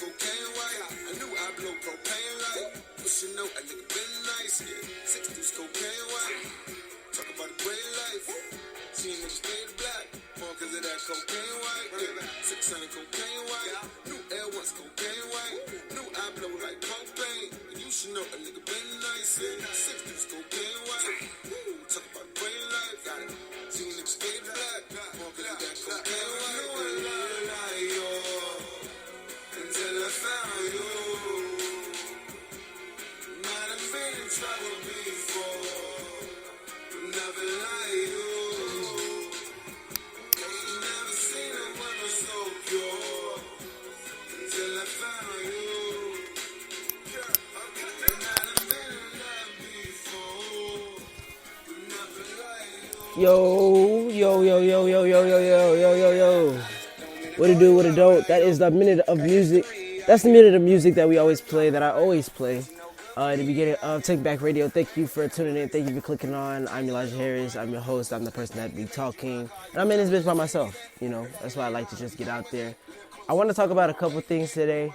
cocaine white. I knew I blow propane like. Pushing out, a nigga been nice, yeah. 6 deuce cocaine white. Talk about a great life. See a nigga stayed black. All cause of that cocaine white. Yeah. 600 cocaine white. New Air One's cocaine white. New I blow like propane. And you should know a nigga been nice, yeah. 6 deuce cocaine white. Talk about a great life. See a nigga stayed black. All cause of that cocaine white. I know I love like you until I found you. Might have been in trouble before, but never like you. Ain't never seen a woman so pure until I found you. And I'd have been in love before, but never like you. Yo. What it do, what it don't. That is the minute of music. That's the minute of music that we always play, that I always play. At the beginning of Take Back Radio. Thank you for tuning in. Thank you for clicking on. I'm Elijah Harris. I'm your host. I'm the person that be talking. And I'm in this bitch by myself. You know, that's why I like to just get out there. I want to talk about a couple things today.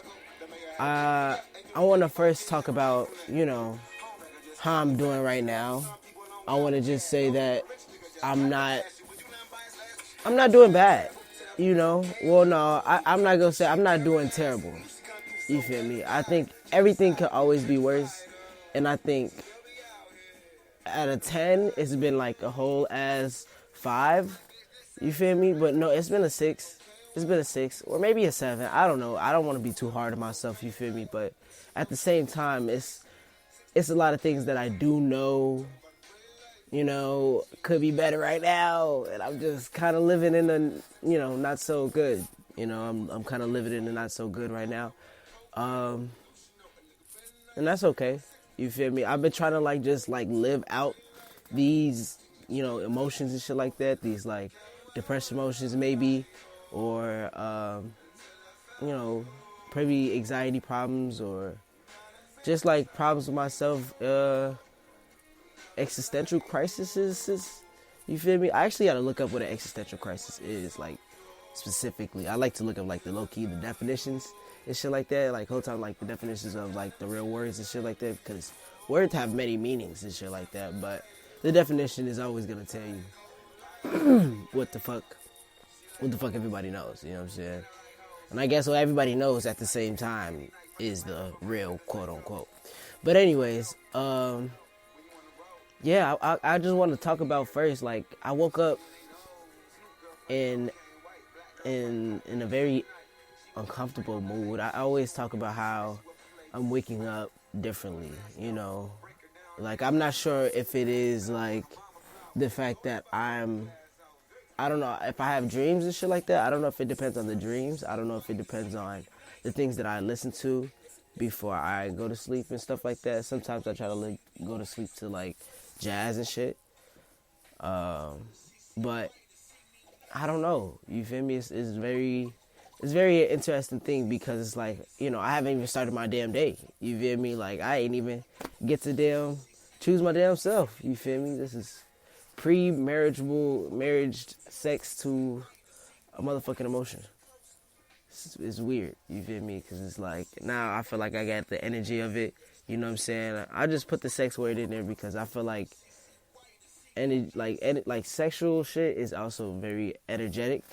I want to first talk about, you know, how I'm doing right now. I want to just say that I'm not doing bad. You know, well, no, I'm not going to say I'm not doing terrible. You feel me? I think everything could always be worse. And I think out of 10, it's been like a whole ass 5. You feel me? But no, it's been a 6. It's been a 6 or maybe a 7. I don't know. I don't want to be too hard on myself. You feel me? But at the same time, it's a lot of things that I do know, you know, could be better right now. And I'm just kind of living in the, you know, not so good. You know, I'm kind of living in the not so good right now. And that's okay. You feel me? I've been trying to like just like live out these, you know, emotions and shit like that. These like depressed emotions maybe, or, you know, maybe anxiety problems, or just like problems with myself, existential crises. You feel me? I actually got to look up what an existential crisis is, like specifically. I like to look up like the low-key, the definitions and shit like that, like whole time like the definitions of like the real words and shit like that, because words have many meanings and shit like that, but the definition is always gonna tell you what the fuck everybody knows, you know what I'm saying? And I guess what everybody knows at the same time is the real quote unquote. But anyways, yeah, I just want to talk about first, like I woke up in a very uncomfortable mood. I always talk about how I'm waking up differently, you know, like I'm not sure if it is like the fact that I don't know if I have dreams and shit like that. I don't know if it depends on the dreams. I don't know if it depends on the things that I listen to before I go to sleep and stuff like that. Sometimes I try to go to sleep to like jazz and shit, but I don't know, you feel me? It's very interesting thing, because it's like, you know, I haven't even started my damn day. You feel me? Like, I ain't even get to damn choose my damn self. You feel me? This is marriage sex to a motherfucking emotion. It's weird. You feel me? Because it's like, now I feel like I got the energy of it. You know what I'm saying? I just put the sex word in there because I feel like like sexual shit is also very energetic.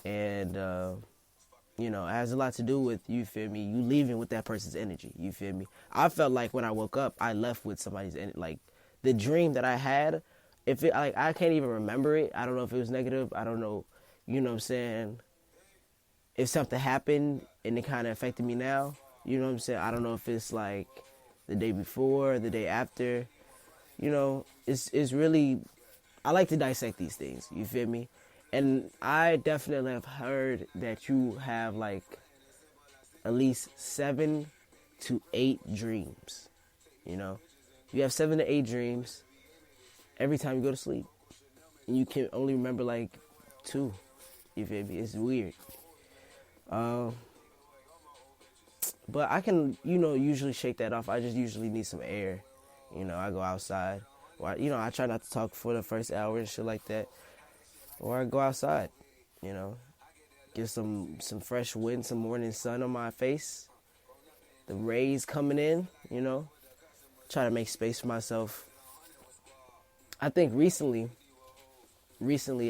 And, you know, it has a lot to do with, you feel me, you leaving with that person's energy, you feel me? I felt like when I woke up, I left with somebody's energy. Like, the dream that I had, if it, like, I can't even remember it. I don't know if it was negative. I don't know, you know what I'm saying, if something happened and it kind of affected me now, you know what I'm saying? I don't know if it's, like, the day before, the day after, you know, it's really, I like to dissect these things, you feel me? And I definitely have heard that you have like at least 7 to 8 dreams. You know, you have 7 to 8 dreams every time you go to sleep, and you can only remember like 2. You feel me? It's weird. But I can, you know, usually shake that off. I just usually need some air. You know, I go outside. Or, you know, I try not to talk for the first hour and shit like that. Or I go outside, you know. get some fresh wind, some morning sun on my face. The rays coming in, you know. Try to make space for myself. I think recently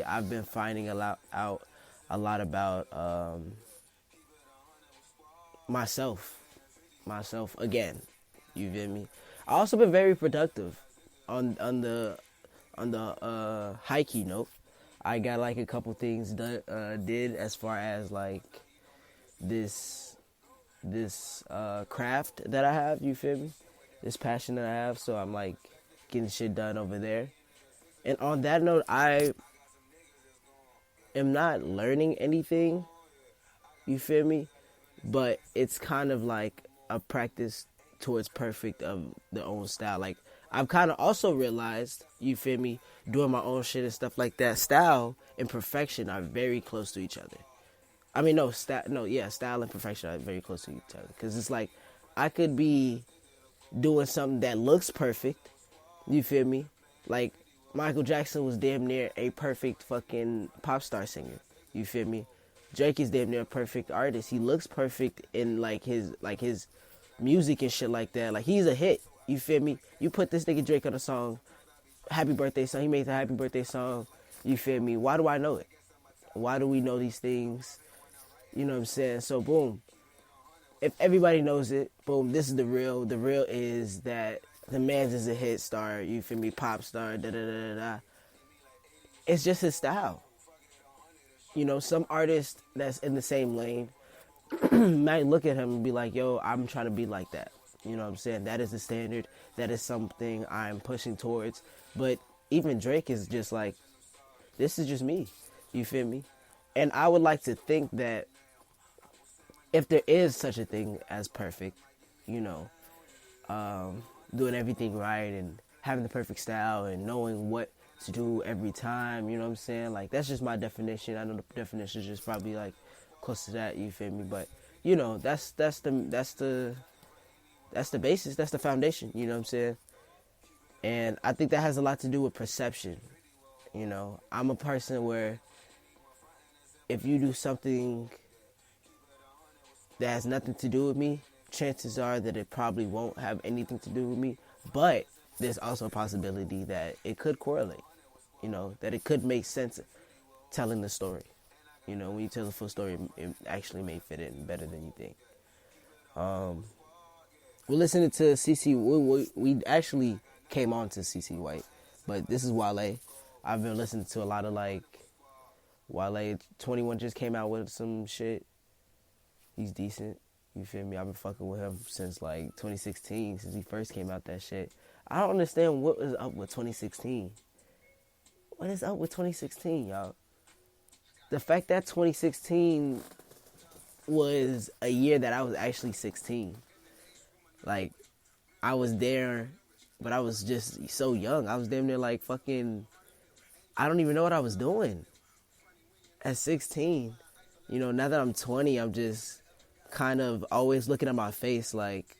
I've been finding a lot about myself again. You feel me? I also been very productive on the hikey note. I got like a couple things did as far as like this craft that I have. You feel me? This passion that I have. So I'm like getting shit done over there. And on that note, I am not learning anything. You feel me? But it's kind of like a practice towards perfect of their own style. Like I've kind of also realized, you feel me, doing my own shit and stuff like that, style and perfection are very close to each other. I mean, style and perfection are very close to each other. Because it's like, I could be doing something that looks perfect, you feel me? Like, Michael Jackson was damn near a perfect fucking pop star singer, you feel me? Drake is damn near a perfect artist. He looks perfect in like his music and shit like that. Like, he's a hit, you feel me? You put this nigga Drake on a song, happy birthday song, he made the happy birthday song, you feel me? Why do I know it? Why do we know these things? You know what I'm saying? So boom, if everybody knows it, boom, this is the real. The real is that the man's is a hit star, you feel me, pop star, da-da-da-da-da. It's just his style. You know, some artist that's in the same lane might look at him and be like, yo, I'm trying to be like that. You know what I'm saying? That is the standard. That is something I'm pushing towards. But even Drake is just like, this is just me. You feel me? And I would like to think that if there is such a thing as perfect, you know, doing everything right and having the perfect style and knowing what to do every time, you know what I'm saying? Like, that's just my definition. I know the definition is just probably like close to that, you feel me? But, you know, that's the basis, that's the foundation, you know what I'm saying? And I think that has a lot to do with perception. You know, I'm a person where if you do something that has nothing to do with me, chances are that it probably won't have anything to do with me. But there's also a possibility that it could correlate, you know, that it could make sense telling the story. You know, when you tell the full story, it actually may fit in better than you think. We're listening to CC. We actually came on to CC White, but this is Wale. I've been listening to a lot of like Wale. 21 just came out with some shit. He's decent. You feel me? I've been fucking with him since like 2016, since he first came out that shit. I don't understand what is up with 2016. What is up with 2016, y'all? The fact that 2016 was a year that I was actually 16. Like, I was there, but I was just so young. I was damn near like fucking, I don't even know what I was doing at 16. You know, now that I'm 20, I'm just kind of always looking at my face like,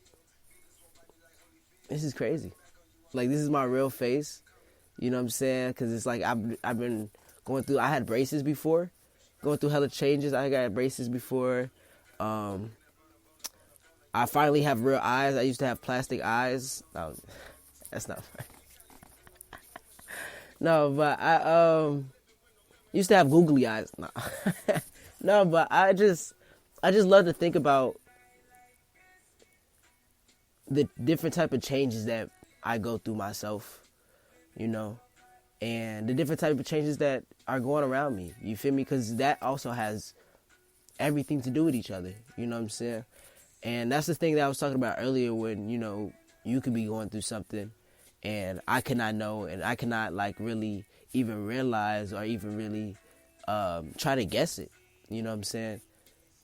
this is crazy. Like, this is my real face. You know what I'm saying? Because it's like I've been going through, I had braces before. Going through hella changes. I got braces before. I finally have real eyes. I used to have plastic eyes. No, that's not right. No, but I used to have googly eyes. No. No, but I just love to think about the different type of changes that I go through myself, you know, and the different type of changes that are going around me. You feel me? Because that also has everything to do with each other. You know what I'm saying? And that's the thing that I was talking about earlier when, you know, you could be going through something and I cannot know and I cannot like really even realize or even really try to guess it. You know what I'm saying?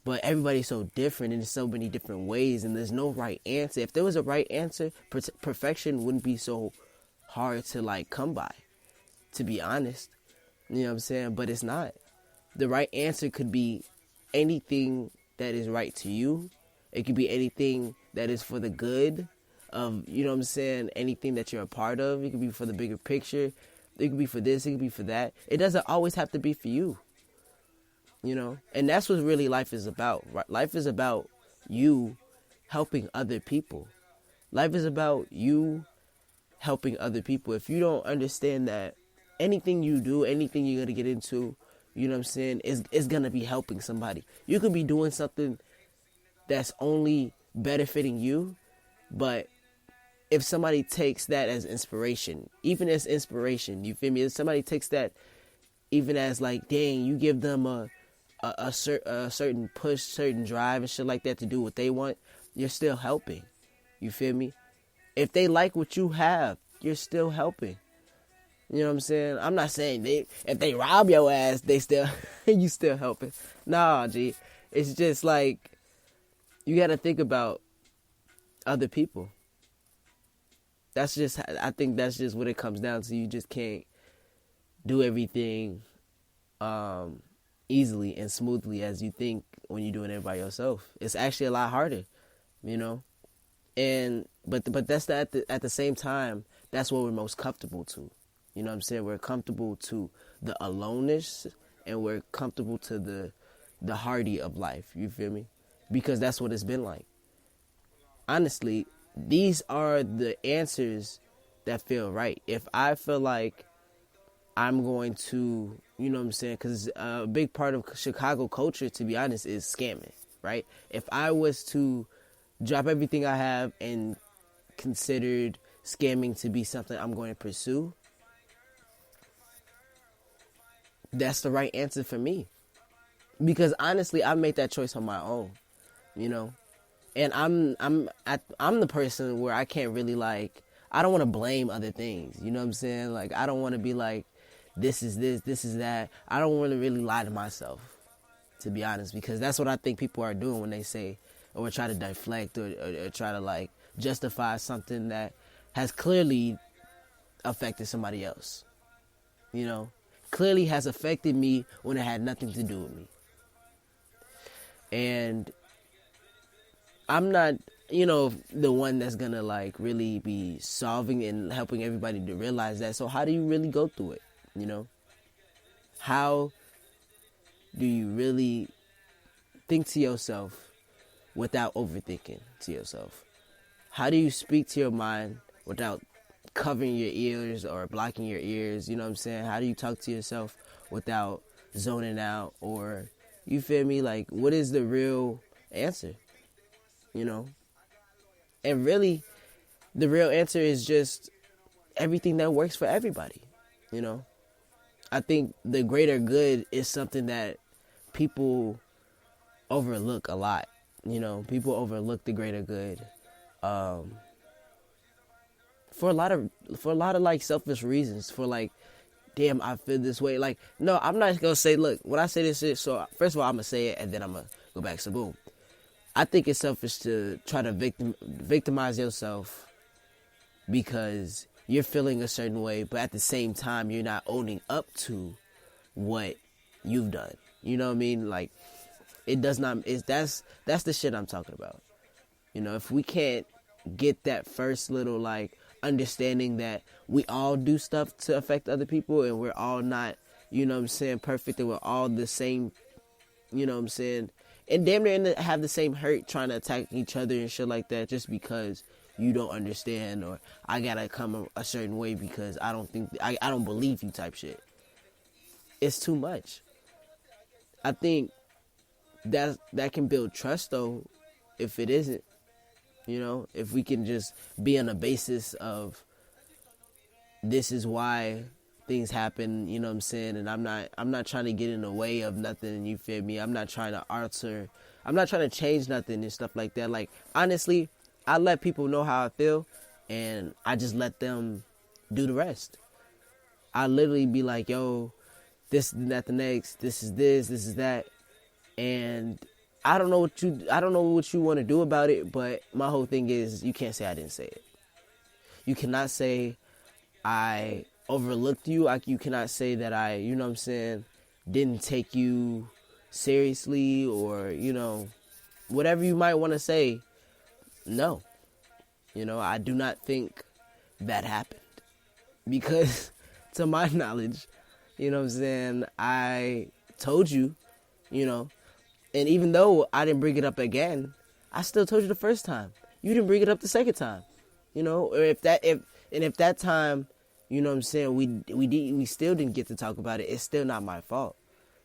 But everybody's so different in so many different ways and there's no right answer. If there was a right answer, perfection wouldn't be so hard to like come by, to be honest. You know what I'm saying? But it's not. The right answer could be anything that is right to you. It could be anything that is for the good of, you know what I'm saying, anything that you're a part of. It could be for the bigger picture. It could be for this. It could be for that. It doesn't always have to be for you. And that's what really life is about, right? Life is about you helping other people. Life is about you helping other people. If you don't understand that anything you do, anything you're going to get into, is going to be helping somebody. You could be doing something that's only benefiting you, but if somebody takes that as inspiration, even as inspiration, you feel me? If somebody takes that even as like, dang, you give them a certain push, certain drive and shit like that to do what they want, you're still helping. You feel me? If they like what you have, you're still helping. You know what I'm saying? I'm not saying if they rob your ass, they still you still helping. Nah, G. It's just like you got to think about other people. I think that's just what it comes down to. You just can't do everything easily and smoothly as you think when you're doing it by yourself. It's actually a lot harder, And but that's at the same time, that's what we're most comfortable to. You know what I'm saying? We're comfortable to the aloneness, and we're comfortable to the hardy of life. You feel me? Because that's what it's been like. Honestly, these are the answers that feel right. If I feel like I'm going to, you know what I'm saying? Because a big part of Chicago culture, to be honest, is scamming, right? If I was to drop everything I have and considered scamming to be something I'm going to pursue, that's the right answer for me. Because honestly, I made that choice on my own, And I'm the person where I can't really I don't want to blame other things. You know what I'm saying? Like, I don't want to be like, this is this, this is that. I don't want to really lie to myself, to be honest, because that's what I think people are doing when they say or try to deflect or try to justify something that has clearly affected somebody else. Clearly has affected me when it had nothing to do with me. And I'm not, the one that's gonna really be solving and helping everybody to realize that. So how do you really go through it? How do you really think to yourself without overthinking to yourself? How do you speak to your mind without covering your ears or blocking your ears? You know what I'm saying? How do you talk to yourself without zoning out? Or, you feel me? What is the real answer? And really, the real answer is just everything that works for everybody. I think the greater good is something that people overlook a lot. People overlook the greater good for a lot of selfish reasons. For damn, I feel this way. No, I'm not gonna say. Look, when I say this shit, so first of all, I'm gonna say it and then I'm gonna go back. So boom. I think it's selfish to try to victimize yourself because you're feeling a certain way, but at the same time, you're not owning up to what you've done. You know what I mean? It does not. That's the shit I'm talking about. If we can't get that first little understanding that we all do stuff to affect other people, and we're all not, perfect, and we're all the same. You know what I'm saying? And damn near have the same hurt trying to attack each other and shit like that just because you don't understand, or I gotta come a certain way because I don't believe you type shit. It's too much. I think that can build trust though, if it isn't. If we can just be on a basis of this is why things happen, you know what I'm saying? And I'm not trying to get in the way of nothing, you feel me? I'm not trying to alter, I'm not trying to change nothing and stuff like that. Honestly, I let people know how I feel and I just let them do the rest. I literally be like, yo, this is that, the next, this is that. And I don't know what you want to do about it, but my whole thing is you can't say I didn't say it. You cannot say I overlooked you. You cannot say that I, you know what I'm saying, didn't take you seriously, or, whatever you might want to say. No. I do not think that happened. Because to my knowledge, you know what I'm saying, I told you you know. And even though I didn't bring it up again, I still told you the first time. You didn't bring it up the second time, you know. Or if that time, you know what I'm saying, we still didn't get to talk about it, it's still not my fault,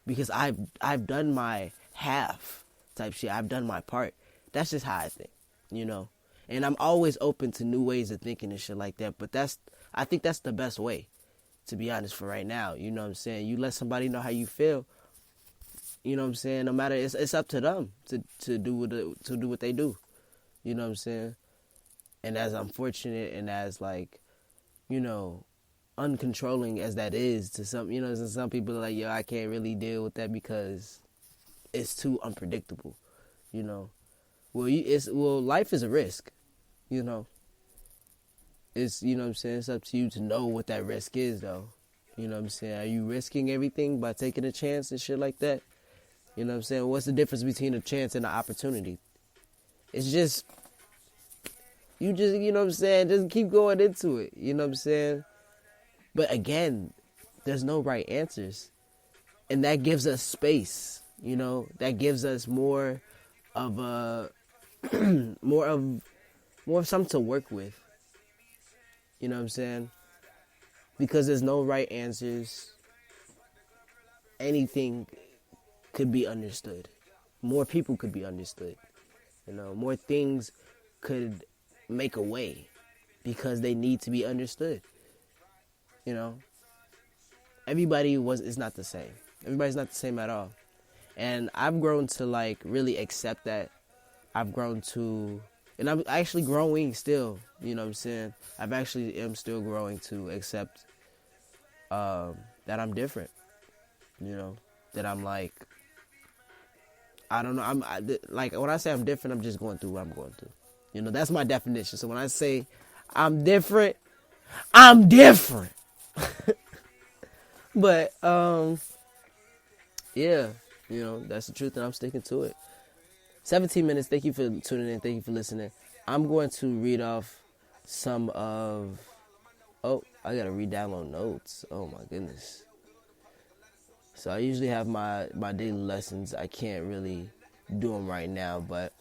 because I've done my half type shit. I've done my part. That's just how I think, you know. And I'm always open to new ways of thinking and shit like that. But I think that's the best way, to be honest, for right now. You know what I'm saying? You let somebody know how you feel. You know what I'm saying? No matter, it's up to them to do what they do. You know what I'm saying? And as unfortunate and as, like, you know, uncontrolling as that is to some, you know, some people are like, yo, I can't really deal with that because it's too unpredictable. You know, life is a risk. You know, it's, you know what I'm saying, it's up to you to know what that risk is, though. You know what I'm saying? Are you risking everything by taking a chance and shit like that? You know what I'm saying? What's the difference between a chance and an opportunity? It's just, you know what I'm saying, just keep going into it. You know what I'm saying? But again, there's no right answers. And that gives us space, you know? That gives us more of a, more of something to work with. You know what I'm saying? Because there's no right answers. Anything could be understood. More people could be understood. You know, more things could make a way because they need to be understood. You know, everybody is not the same. Everybody's not the same at all. And I've grown to, like, really accept that. I've grown to, and I'm actually growing still, you know what I'm saying? I've actually am still growing to accept that I'm different, you know, that I'm like, I don't know, like, when I say I'm different, I'm just going through what I'm going through. You know, that's my definition. So when I say I'm different, I'm different. But, yeah, you know, that's the truth, and I'm sticking to it. 17 minutes. Thank you for tuning in. Thank you for listening. I'm going to read off some of... Oh, I got to re-download notes. Oh, my goodness. So I usually have my daily lessons. I can't really do them right now, but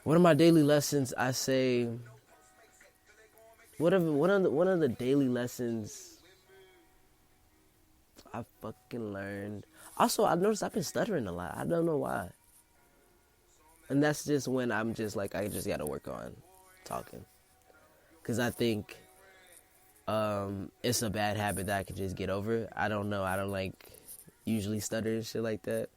one of my daily lessons, I say... One of the daily lessons I fucking learned... Also, I noticed I've been stuttering a lot. I don't know why. And that's just when I'm just like, I just got to work on talking. Because I think it's a bad habit that I can just get over. I don't know. I don't, like, usually stutter and shit like that.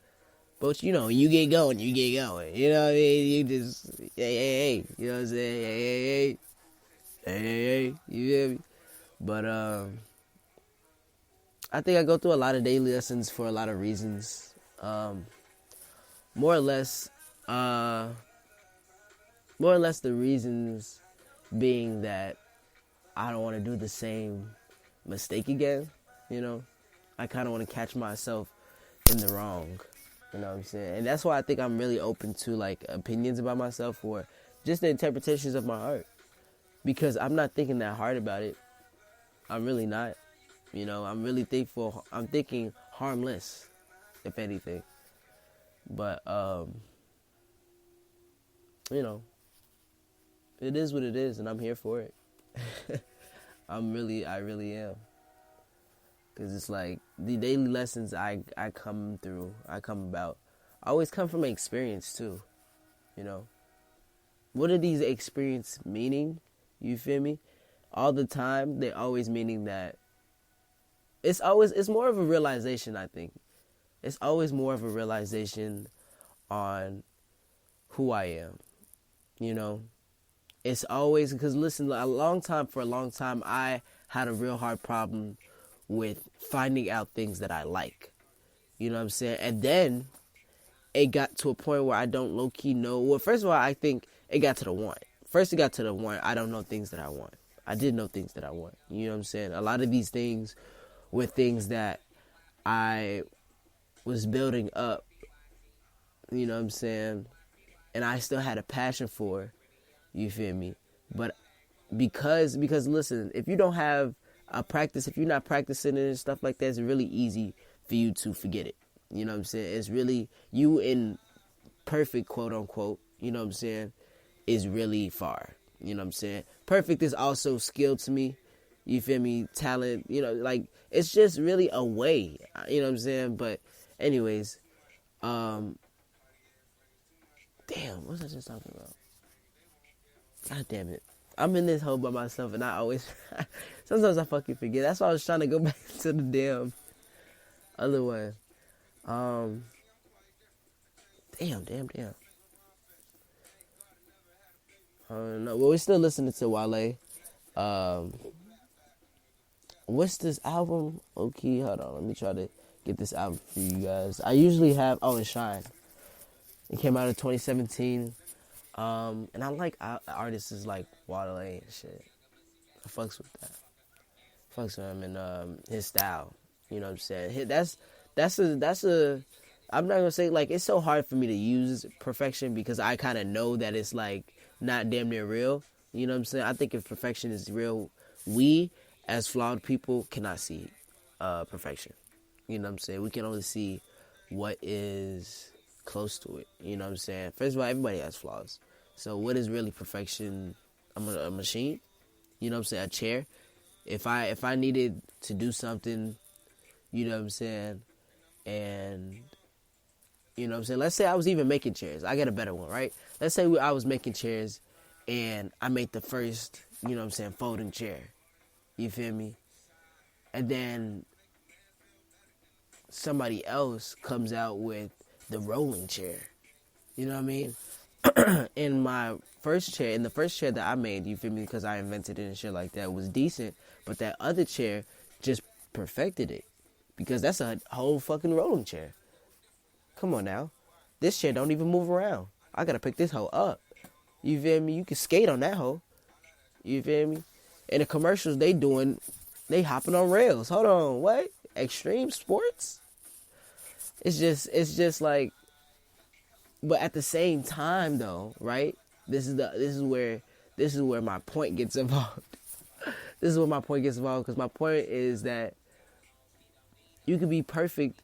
But, you know, you get going, you get going. You know what I mean? You just, hey. You know what I'm saying? Hey. You feel me? But, I think I go through a lot of daily lessons for a lot of reasons. More or less the reasons being that I don't want to do the same mistake again, you know? I kind of want to catch myself in the wrong, you know what I'm saying? And that's why I think I'm really open to, like, opinions about myself or just the interpretations of my heart. Because I'm not thinking that hard about it. I'm really not. You know, I'm really thankful. I'm thinking harmless, if anything. But, you know, it is what it is, and I'm here for it. I really am. Because it's like, the daily lessons I come about, always come from experience, too. You know? What are these experiences meaning? You feel me? All the time, they're always meaning that it's more of a realization, I think. It's always more of a realization on who I am, you know? It's always, because listen, for a long time, I had a real hard problem with finding out things that I like. You know what I'm saying? And then it got to a point where I don't low-key know. Well, first of all, I think it got to the want. First, it got to the want. I don't know things that I want. I did know things that I want. You know what I'm saying? A lot of these things were things that I was building up. You know what I'm saying? And I still had a passion for. You feel me? But because listen, if you don't have a practice, if you're not practicing it and stuff like that, it's really easy for you to forget it. You know what I'm saying? It's really you in perfect, quote unquote, you know what I'm saying, is really far. You know what I'm saying? Perfect is also skill to me. You feel me? Talent, you know, like, it's just really a way. You know what I'm saying? But anyways, damn, what was I just talking about? God damn it. I'm in this hole by myself, and I always, sometimes I fucking forget. That's why I was trying to go back to the damn other one. Damn. I don't know. Well, we're still listening to Wale. What's this album? Okay, hold on. Let me try to get this album for you guys. I usually have, it's Shine. It came out in 2017. And I like artists like Wale and shit. I fucks with that. Fucks with him and his style. You know what I'm saying? That's a. I'm not gonna say, like, it's so hard for me to use perfection because I kind of know that it's like not damn near real. You know what I'm saying? I think if perfection is real, we as flawed people cannot see perfection. You know what I'm saying? We can only see what is close to it. You know what I'm saying? First of all, everybody has flaws. So what is really perfection? A machine? You know what I'm saying? A chair? If I needed to do something, you know what I'm saying, and you know what I'm saying, let's say I was even making chairs. I got a better one, right? Let's say I was making chairs and I made the first, you know what I'm saying, folding chair. You feel me? And then somebody else comes out with the rolling chair. You know what I mean? In the first chair that I made, you feel me, because I invented it and shit like that, was decent, but that other chair just perfected it. Because that's a whole fucking rolling chair. Come on now. This chair don't even move around. I gotta pick this hoe up. You feel me? You can skate on that hoe. You feel me? And the commercials they hopping on rails. Hold on, what? Extreme sports? It's just like, but at the same time though, right? This is where my point gets involved. This is where my point gets involved, because my point is that you can be perfect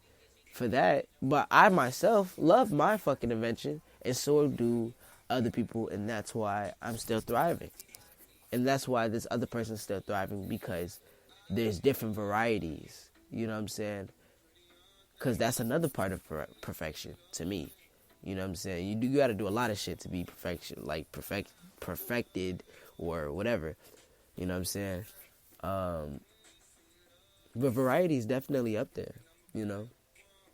for that, but I myself love my fucking invention, and so do other people, and that's why I'm still thriving. And that's why this other person's still thriving, because there's different varieties. You know what I'm saying? Because that's another part of perfection to me. You know what I'm saying? You got to do a lot of shit to be perfection, like perfected or whatever. You know what I'm saying? But variety is definitely up there, you know?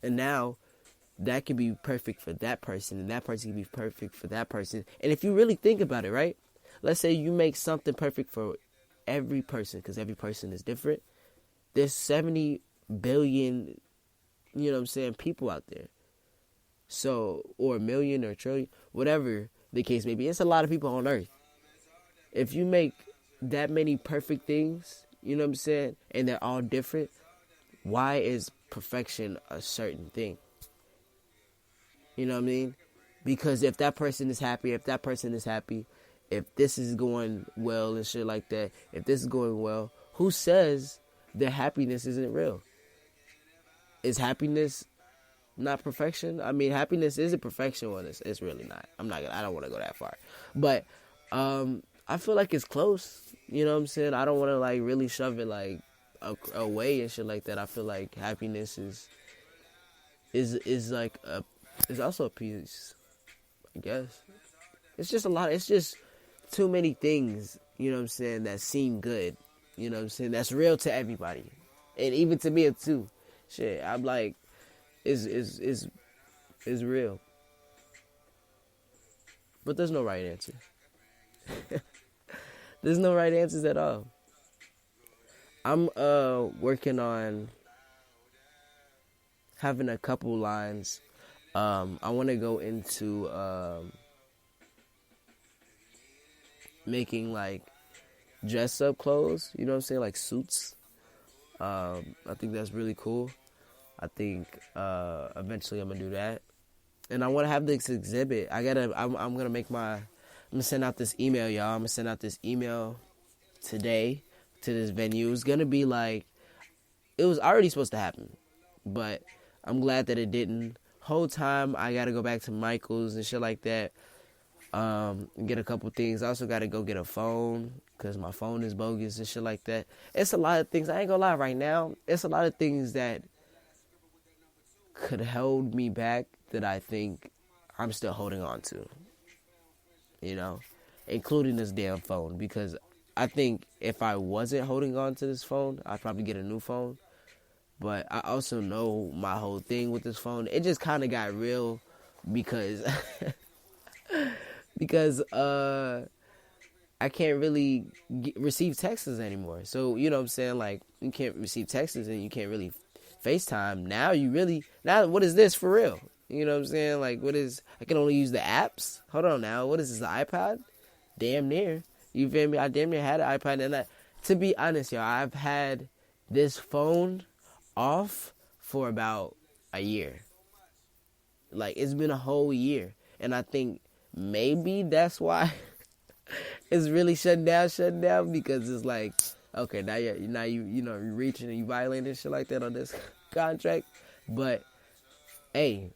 And now that can be perfect for that person, and that person can be perfect for that person. And if you really think about it, right? Let's say you make something perfect for every person, because every person is different. There's 70 billion, you know what I'm saying, people out there. So, or a million or a trillion, whatever the case may be. It's a lot of people on Earth. If you make that many perfect things, you know what I'm saying, and they're all different, why is perfection a certain thing? You know what I mean? Because if that person is happy, if this is going well and shit like that, if this is going well, who says their happiness isn't real? Is happiness not perfection? I mean, happiness isn't perfection when it's really not. I don't want to go that far. But I feel like it's close. You know what I'm saying? I don't want to like really shove it like away and shit like that. I feel like happiness is like is also a piece, I guess. It's just a lot. It's just too many things, you know what I'm saying, that seem good. You know what I'm saying? That's real to everybody. And even to me too. Shit, I'm like, is real. But there's no right answer. There's no right answers at all. I'm working on having a couple lines. I want to go into making like dress up clothes, you know what I'm saying, like suits. I think that's really cool. I think eventually I'm gonna do that, and I want to have this exhibit. I'm gonna send out this email, y'all. I'm gonna send out this email today to this venue. It's gonna be like, it was already supposed to happen. but I'm glad that it didn't. Whole time I gotta go back to Michael's and shit like that. Get a couple things. I also gotta go get a phone because my phone is bogus and shit like that. It's a lot of things. I ain't gonna lie. Right now, it's a lot of things that could hold me back that I think I'm still holding on to. You know, including this damn phone, because I think if I wasn't holding on to this phone, I'd probably get a new phone. But I also know my whole thing with this phone, it just kind of got real because because I can't really receive texts anymore. So, you know what I'm saying? Like, you can't receive texts and you can't really FaceTime. Now what is this for real? You know what I'm saying? Like, I can only use the apps? Hold on now. What is this, the iPod? Damn near. You feel me? I damn near had an iPod. And to be honest, y'all, I've had this phone off for about a year. Like, it's been a whole year. And I think maybe that's why it's really shutting down, because it's like, okay, now you're reaching and you violating and shit like that on this contract. But hey,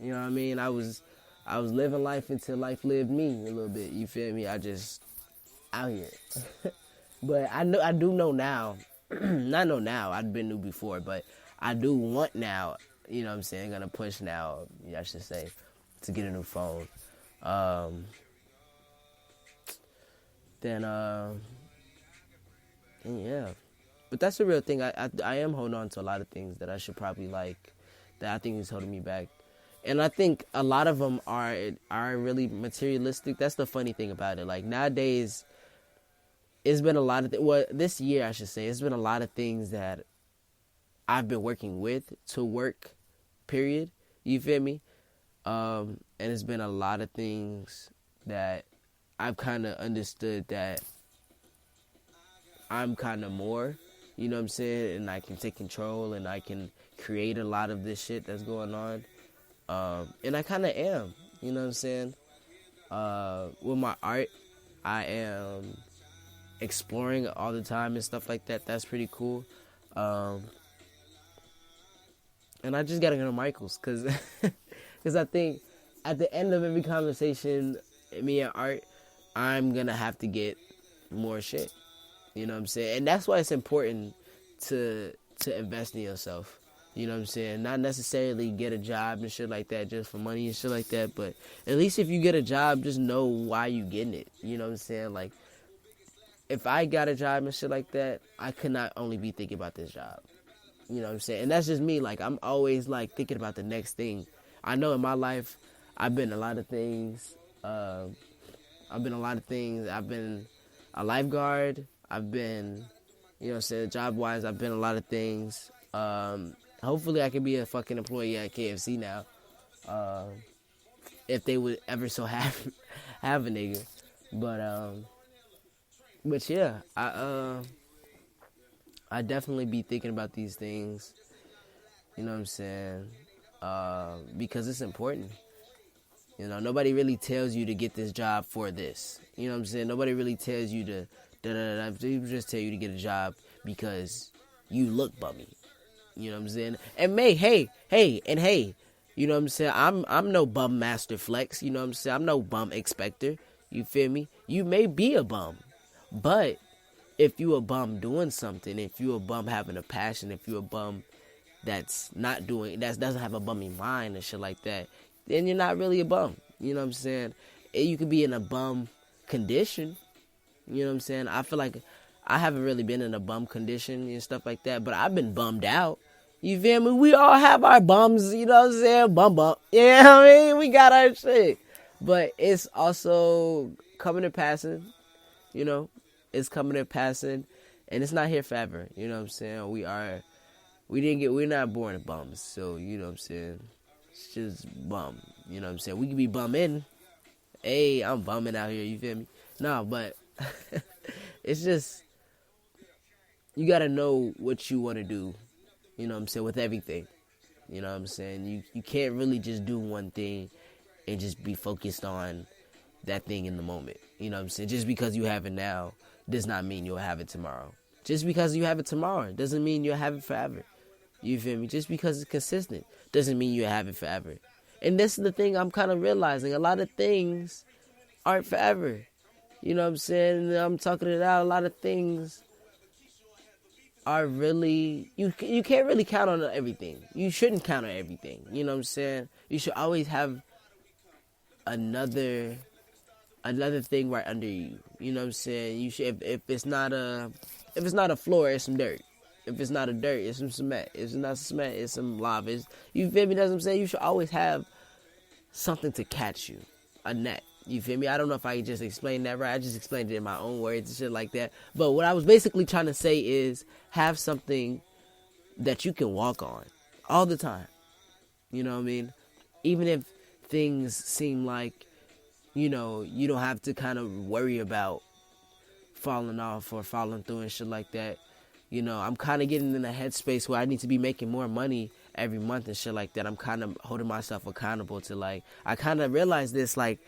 you know what I mean? I was living life until life lived me a little bit. You feel me? I just out here. But I do know now. Not know now. I've been new before, but I do want now. You know what I'm saying? Gonna push now. I should say, to get a new phone. Yeah. But that's the real thing. I am holding on to a lot of things that I should probably like, that I think is holding me back. And I think a lot of them are really materialistic. That's the funny thing about it. Like, nowadays, it's been a lot of this year, I should say, it's been a lot of things that I've been working with to work, period. You feel me? And it's been a lot of things that I've kind of understood that I'm kind of more, you know what I'm saying? And I can take control and I can create a lot of this shit that's going on. And I kind of am, you know what I'm saying? With my art, I am exploring all the time and stuff like that. That's pretty cool. And I just gotta go to Michael's because I think at the end of every conversation, me and Art, I'm gonna have to get more shit. You know what I'm saying? And that's why it's important to invest in yourself. You know what I'm saying? Not necessarily get a job and shit like that just for money and shit like that, but at least if you get a job, just know why you getting it. You know what I'm saying? Like, if I got a job and shit like that, I could not only be thinking about this job. You know what I'm saying? And that's just me. Like, I'm always, like, thinking about the next thing. I know in my life, I've been a lot of things. I've been a lifeguard. I've been, you know what I'm saying, job-wise, I've been a lot of things. Hopefully I can be a fucking employee at KFC now. If they would ever so have a nigga. But yeah, I definitely be thinking about these things. You know what I'm saying? Because it's important. You know, nobody really tells you to get this job for this. You know what I'm saying? Nobody really tells you to They just tell you to get a job because you look bummy. You know what I'm saying? And hey, you know what I'm saying? I'm no bum master flex. You know what I'm saying? I'm no bum expector. You feel me? You may be a bum, but if you a bum doing something, if you a bum having a passion, if you a bum that's not doing, that doesn't have a bummy mind and shit like that, then you're not really a bum. You know what I'm saying? You could be in a bum condition. You know what I'm saying? I feel like I haven't really been in a bum condition and stuff like that, but I've been bummed out. You feel me? We all have our bums, you know what I'm saying? Bum. Yeah, I mean, we got our shit. But it's also coming and passing, you know? It's coming and passing, and it's not here forever. You know what I'm saying? We're not born bums, so, you know what I'm saying? It's just bum, you know what I'm saying? We could be bumming. Hey, I'm bumming out here, you feel me? No, but it's just, you gotta know what you want to do, you know what I'm saying, with everything. You know what I'm saying? You can't really just do one thing and just be focused on that thing in the moment. You know what I'm saying? Just because you have it now does not mean you'll have it tomorrow. Just because you have it tomorrow doesn't mean you'll have it forever. You feel me? Just because it's consistent doesn't mean you have it forever. And this is the thing I'm kind of realizing. A lot of things aren't forever. You know what I'm saying? And I'm talking it out. A lot of things are really, you can't really count on everything. You shouldn't count on everything. You know what I'm saying? You should always have another thing right under you. You know what I'm saying? You should, if it's not a floor, it's some dirt. If it's not a dirt, it's some cement. If it's not cement, it's some lava. You feel me? That's what I'm saying. You should always have something to catch you, a net. You feel me? I don't know if I just explained that right. I just explained it in my own words and shit like that. But what I was basically trying to say is have something that you can walk on all the time. You know what I mean? Even if things seem like, you know, you don't have to kind of worry about falling off or falling through and shit like that. You know, I'm kind of getting in a headspace where I need to be making more money every month and shit like that. I'm kind of holding myself accountable to, like, I kind of realized this, like,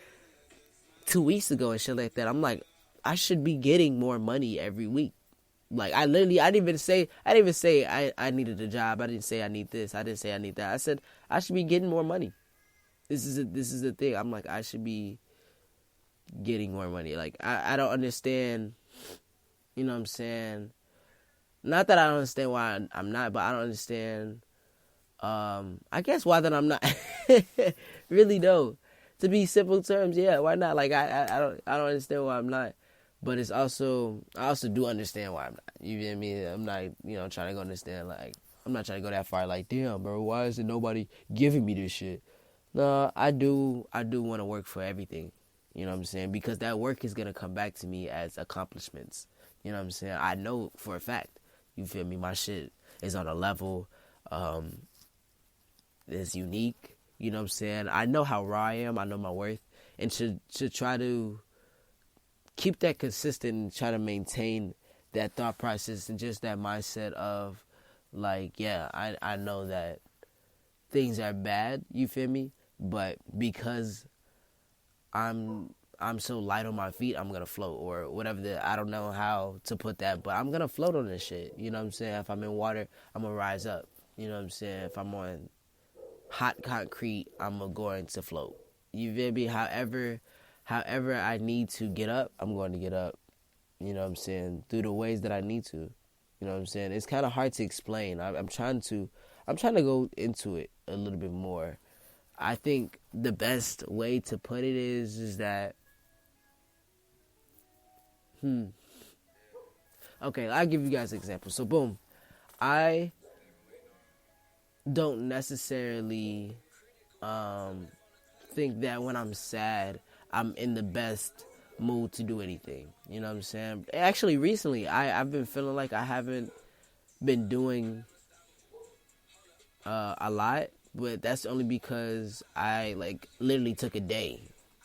2 weeks ago and shit like that. I'm like, I should be getting more money every week. Like, I didn't even say I needed a job. I didn't say I need this. I didn't say I need that. I said I should be getting more money. This is the thing. I'm like, I should be getting more money. Like, I don't understand, you know what I'm saying? Not that I don't understand why I'm not, but I don't understand, I guess why that I'm not. Really though. To be simple terms, yeah, why not? Like, I don't understand why I'm not. But it's also, I also do understand why I'm not. You feel me? I'm not, you know, trying to go understand, like, I'm not trying to go that far, like, damn, bro, why isn't nobody giving me this shit? No, I do want to work for everything. You know what I'm saying? Because that work is going to come back to me as accomplishments. You know what I'm saying? I know for a fact. You feel me? My shit is on a level that's unique. You know what I'm saying? I know how raw I am. I know my worth. And to try to keep that consistent and try to maintain that thought process and just that mindset of, like, yeah, I know that things are bad, you feel me? But because I'm so light on my feet, I'm gonna float, or whatever. I don't know how to put that, but I'm gonna float on this shit. You know what I'm saying? If I'm in water, I'm gonna rise up. You know what I'm saying? If I'm on hot concrete, I'm going to float. You feel me? However I need to get up, I'm going to get up. You know what I'm saying? Through the ways that I need to. You know what I'm saying? It's kind of hard to explain. I'm trying to go into it a little bit more. I think the best way to put it is that, okay, I'll give you guys an example. So, boom, I don't necessarily think that when I'm sad, I'm in the best mood to do anything. You know what I'm saying? Actually, recently, I've been feeling like I haven't been doing a lot, but that's only because I, like, literally took a day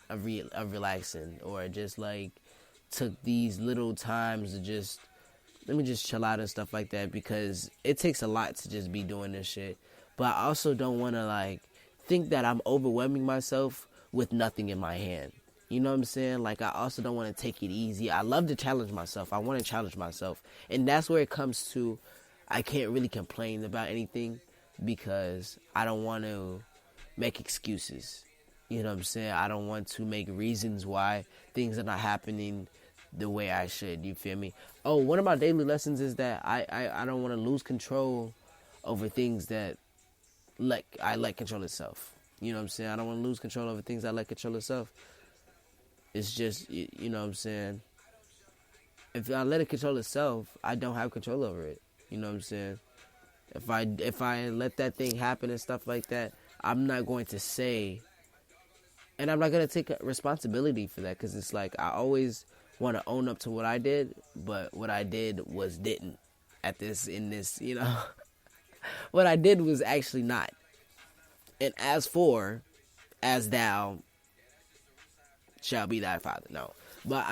of relaxing, or just, like, took these little times to just, let me just chill out and stuff like that, because it takes a lot to just be doing this shit. But I also don't want to, like, think that I'm overwhelming myself with nothing in my hand. You know what I'm saying? Like, I also don't want to take it easy. I love to challenge myself. I want to challenge myself. And that's where it comes to, I can't really complain about anything, because I don't want to make excuses. You know what I'm saying? I don't want to make reasons why things are not happening the way I should. You feel me? Oh, one of my daily lessons is that I don't want to lose control over things that I let control itself. You know what I'm saying? I don't want to lose control over things I let control itself. It's just, you know what I'm saying? If I let it control itself, I don't have control over it. You know what I'm saying? If I let that thing happen and stuff like that, I'm not going to say, and I'm not going to take responsibility for that, because it's like, I always want to own up to what I did, but what I did didn't in this, you know. What I did was actually not. And as thou shall be thy father. No. But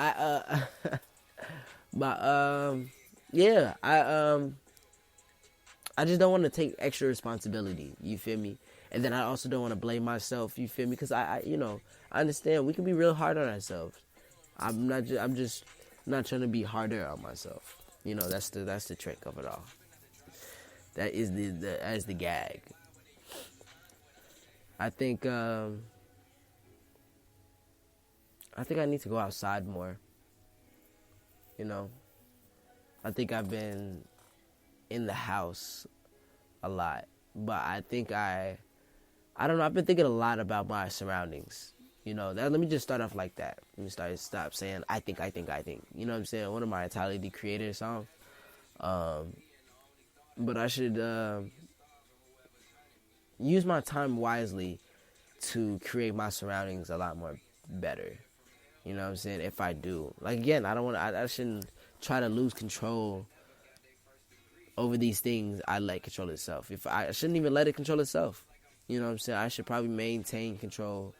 yeah, I just don't want to take extra responsibility, you feel me? And then I also don't want to blame myself, you feel me? Because I understand we can be real hard on ourselves. I'm just not trying to be harder on myself. You know, that's the trick of it all. That is the gag. I think I need to go outside more. You know, I think I've been in the house a lot, but I think I don't know. I've been thinking a lot about my surroundings. You know, let me just start off like that. Let me stop saying I think. You know what I'm saying? One of my Tyler the Creator song. But I should use my time wisely to create my surroundings a lot more better. You know what I'm saying? If I do, like, again, I shouldn't try to lose control over these things. I let control itself. I shouldn't even let it control itself. You know what I'm saying? I should probably maintain control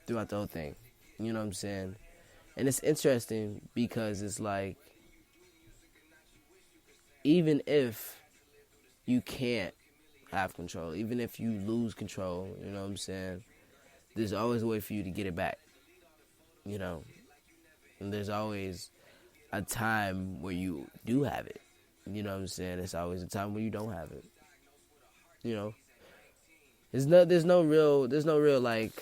throughout the whole thing. You know what I'm saying? And it's interesting because it's like, even if you can't have control, even if you lose control, you know what I'm saying, there's always a way for you to get it back. You know, and there's always a time where you do have it. You know what I'm saying? There's always a time where you don't have it. You know, there's no real like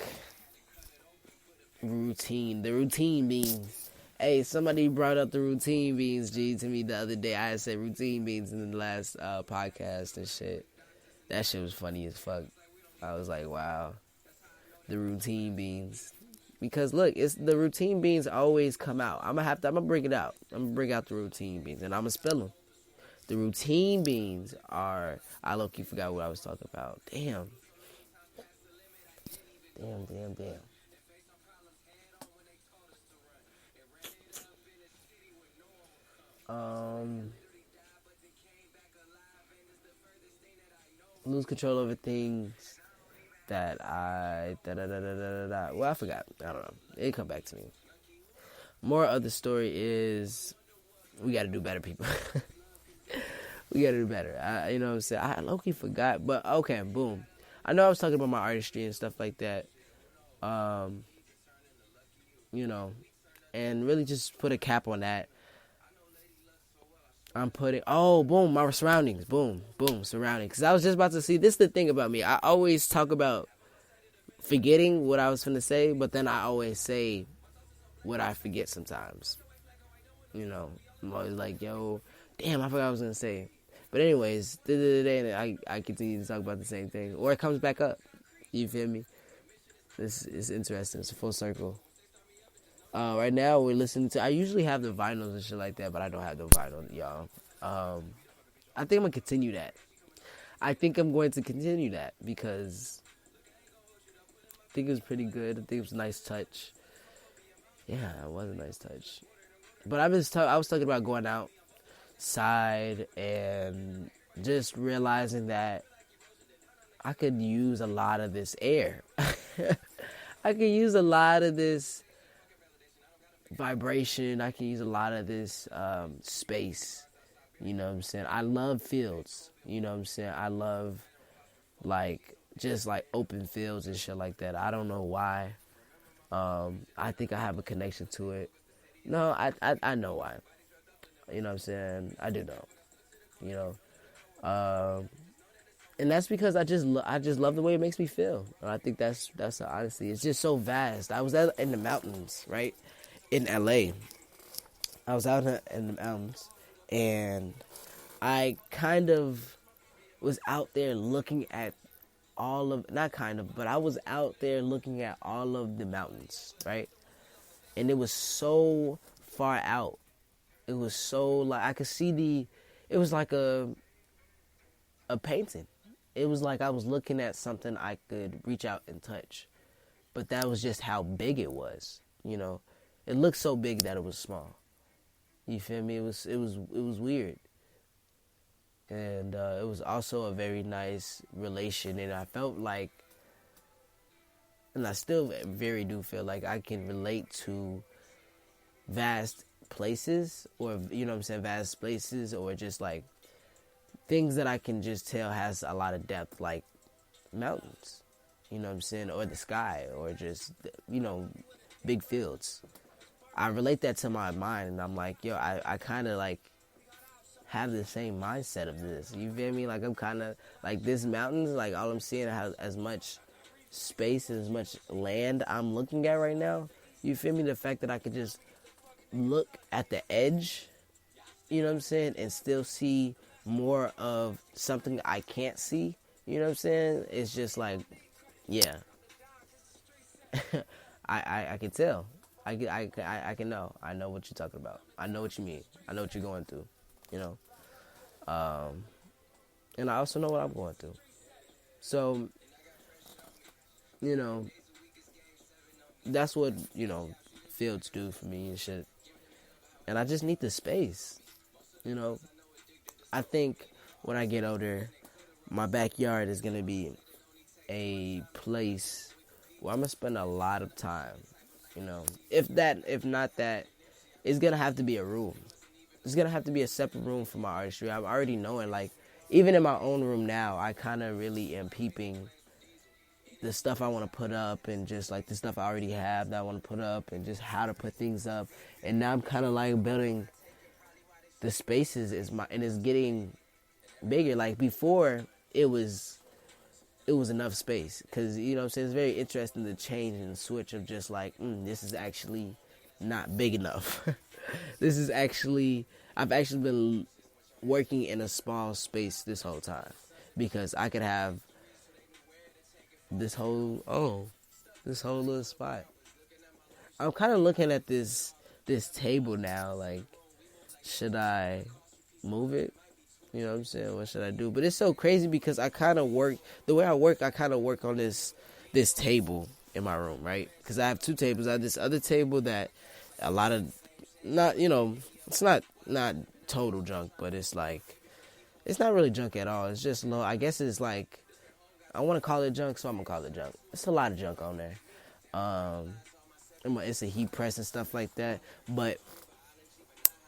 routine. The routine beans. Hey, somebody brought up the routine beans, G, to me the other day. I had said routine beans in the last podcast and shit. That shit was funny as fuck. I was like, wow, the routine beans. Because look, it's the routine beans always come out. I'm gonna bring it out. I'm gonna bring out the routine beans and I'm gonna spill them. The routine beans are, I low-key forgot what I was talking about. Damn. Lose control over things that well, I forgot. I don't know. It'll come back to me. More of the story is we gotta do better, people. We gotta do better. You know what I'm saying? I low-key forgot, but okay, boom. I know I was talking about my artistry and stuff like that. You know, and really just put a cap on that. I'm putting, boom, my surroundings, boom, surroundings. Because I was just about to see, this is the thing about me. I always talk about forgetting what I was finna say, but then I always say what I forget sometimes. You know, I'm always like, yo, damn, I forgot what I was gonna say. But anyways, the other day, I continue to talk about the same thing. Or it comes back up. You feel me? This is interesting. It's a full circle. Right now, we're listening to... I usually have the vinyls and shit like that, but I don't have the vinyl, y'all. I think I'm going to continue that. Because I think it was pretty good. I think it was a nice touch. Yeah, it was a nice touch. But I was talking about going outside and just realizing that I could use a lot of this air. I could use a lot of this vibration. I can use a lot of this space. You know what I'm saying? I love fields. You know what I'm saying? I love just open fields and shit like that. I don't know why. I think I have a connection to it. No, I know why. You know what I'm saying? I do know. You know. And that's because I just love the way it makes me feel. And I think that's honestly, it's just so vast. I was in the mountains, right? In LA. I was out in the mountains, and I kind of was out there looking at I was out there looking at all of the mountains, right? And it was so far out. It was so, I could see it was like a painting. It was like I was looking at something I could reach out and touch. But that was just how big it was, you know. It looked so big that it was small. You feel me? It was weird. And it was also a very nice relation, and I felt like, and I still very do feel like I can relate to vast places, or, you know what I'm saying, vast places, or just things that I can just tell has a lot of depth, like mountains, you know what I'm saying, or the sky, or just, you know, big fields. I relate that to my mind, and I'm like, yo, I kind of have the same mindset of this. You feel me? Like I'm kind of like this mountains. Like all I'm seeing has as much space, as much land I'm looking at right now. You feel me? The fact that I could just look at the edge, you know what I'm saying, and still see more of something I can't see. You know what I'm saying? It's just like, yeah. I can tell. I can know. I know what you're talking about. I know what you mean. I know what you're going through. You know. And I also know what I'm going through. So, you know, that's what, you know, fields do for me and shit. And I just need the space. You know. I think when I get older, my backyard is going to be a place where I'm going to spend a lot of time. You know, if not that, it's going to have to be a room. It's going to have to be a separate room for my artistry. I'm already knowing, like, even in my own room now, I kind of really am peeping the stuff I want to put up and just, like, the stuff I already have that I want to put up and just how to put things up. And now I'm kind of, like, building the spaces and it's getting bigger. Like, before, it was enough space, because, you know what I'm saying, it's very interesting the change and the switch of just like, this is actually not big enough. I've actually been working in a small space this whole time, because I could have this whole little spot. I'm kind of looking at this table now, like, should I move it? You know what I'm saying? What should I do? But it's so crazy because I kind of work, the way I work on this table in my room, right? Because I have two tables. I have this other table that a lot of, not, you know, it's not total junk, but it's like, it's not really junk at all. It's just low. I guess it's like, I want to call it junk, so I'm going to call it junk. It's a lot of junk on there. It's a heat press and stuff like that, but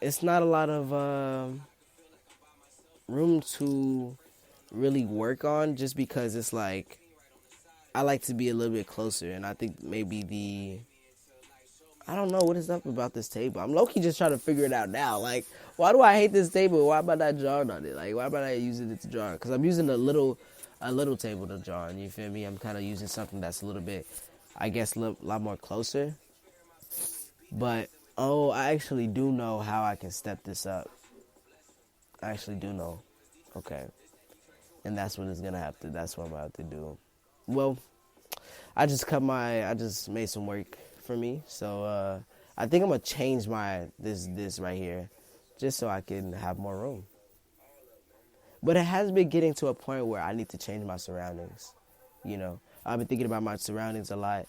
it's not a lot of room to really work on, just because it's like I like to be a little bit closer, and I think maybe I don't know what is up about this table. I'm low-key just trying to figure it out now. Like, why do I hate this table? Why am I not drawing on it? Like, why am I not using it to draw? Because I'm using a little table to draw on, you feel me? I'm kind of using something that's a little bit, I guess, a lot more closer. But, I actually do know how I can step this up. I actually do know. Okay. And that's what I'm going to have to do. Well, I just made some work for me. So, I think I'm going to change this right here, just so I can have more room. But it has been getting to a point where I need to change my surroundings. You know, I've been thinking about my surroundings a lot.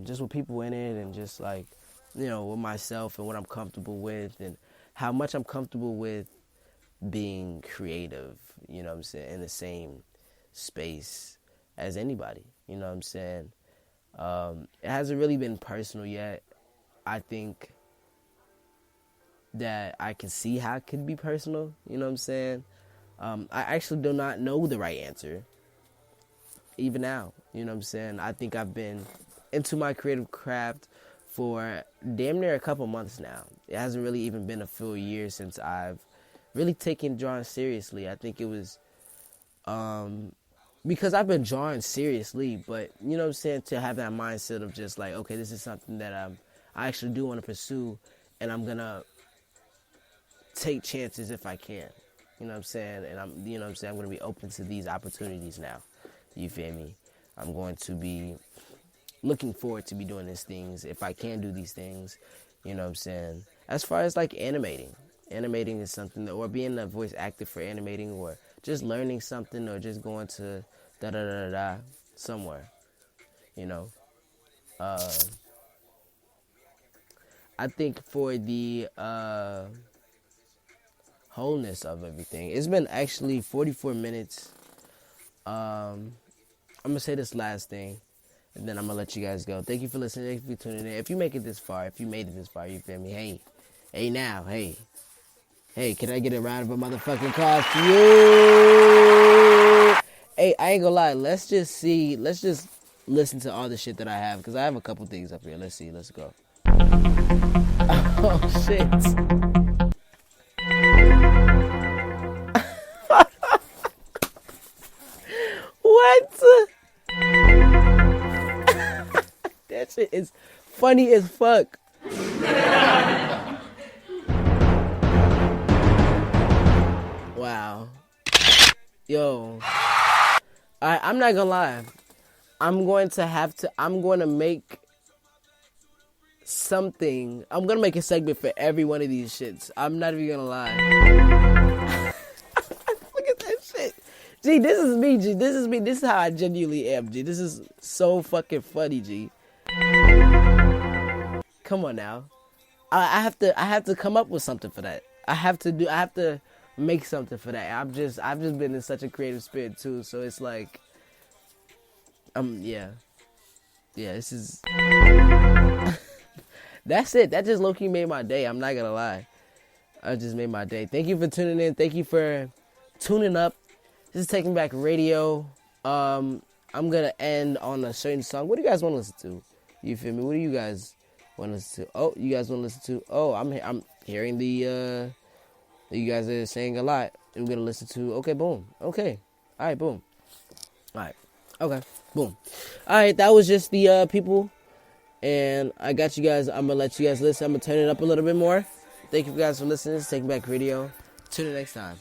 Just with people in it, and just like, you know, with myself and what I'm comfortable with, and how much I'm comfortable with being creative, you know what I'm saying, in the same space as anybody, you know what I'm saying. It hasn't really been personal yet. I think that I can see how it could be personal, you know what I'm saying. I actually do not know the right answer, even now, you know what I'm saying. I think I've been into my creative craft for damn near a couple months now. It hasn't really even been a full year since I've really taken drawing seriously. I think it was because I've been drawing seriously, but, you know what I'm saying, to have that mindset of just like, okay, this is something that I actually do want to pursue, and I'm going to take chances if I can. You know what I'm saying? And I'm going to be open to these opportunities now. You feel me? I'm going to be looking forward to be doing these things if I can do these things. You know what I'm saying? As far as like animating is something that, or being a voice actor for animating, or just learning something, or just going to somewhere, you know. I think for the wholeness of everything, it's been actually 44 minutes. I'm gonna say this last thing, and then I'm gonna let you guys go. Thank you for listening. Thank you for tuning in. If you made it this far, you feel me? Hey, can I get a round of a motherfucking applause for you? Hey, I ain't gonna lie. Let's just listen to all the shit that I have, because I have a couple things up here. Let's see. Let's go. Oh, shit. That shit is funny as fuck. Wow. Yo. I'm not gonna lie. I'm going to make something. I'm going to make a segment for every one of these shits. I'm not even gonna lie. Look at that shit. G, this is me, G. This is me. This is how I genuinely am, G. This is so fucking funny, G. Come on now. I have to come up with something for that. I have to make something for that. I've just been in such a creative spirit too, so it's like yeah, this is that's it. That just low-key made my day. I'm not gonna lie. I just made my day. Thank you for tuning in. Thank you for tuning up. This is Taking Back Radio. I'm gonna end on a certain song. What do you guys want to listen to? You feel me? What do you guys want to listen to? Oh, you guys want to listen to? Oh, I'm hearing the you guys are saying a lot. I'm gonna listen to. Okay, boom. Okay, all right, boom. All right, okay, boom. All right, that was just the people, and I got you guys. I'm gonna let you guys listen. I'm gonna turn it up a little bit more. Thank you guys for listening. It's Taking Back Radio. Tune in next time.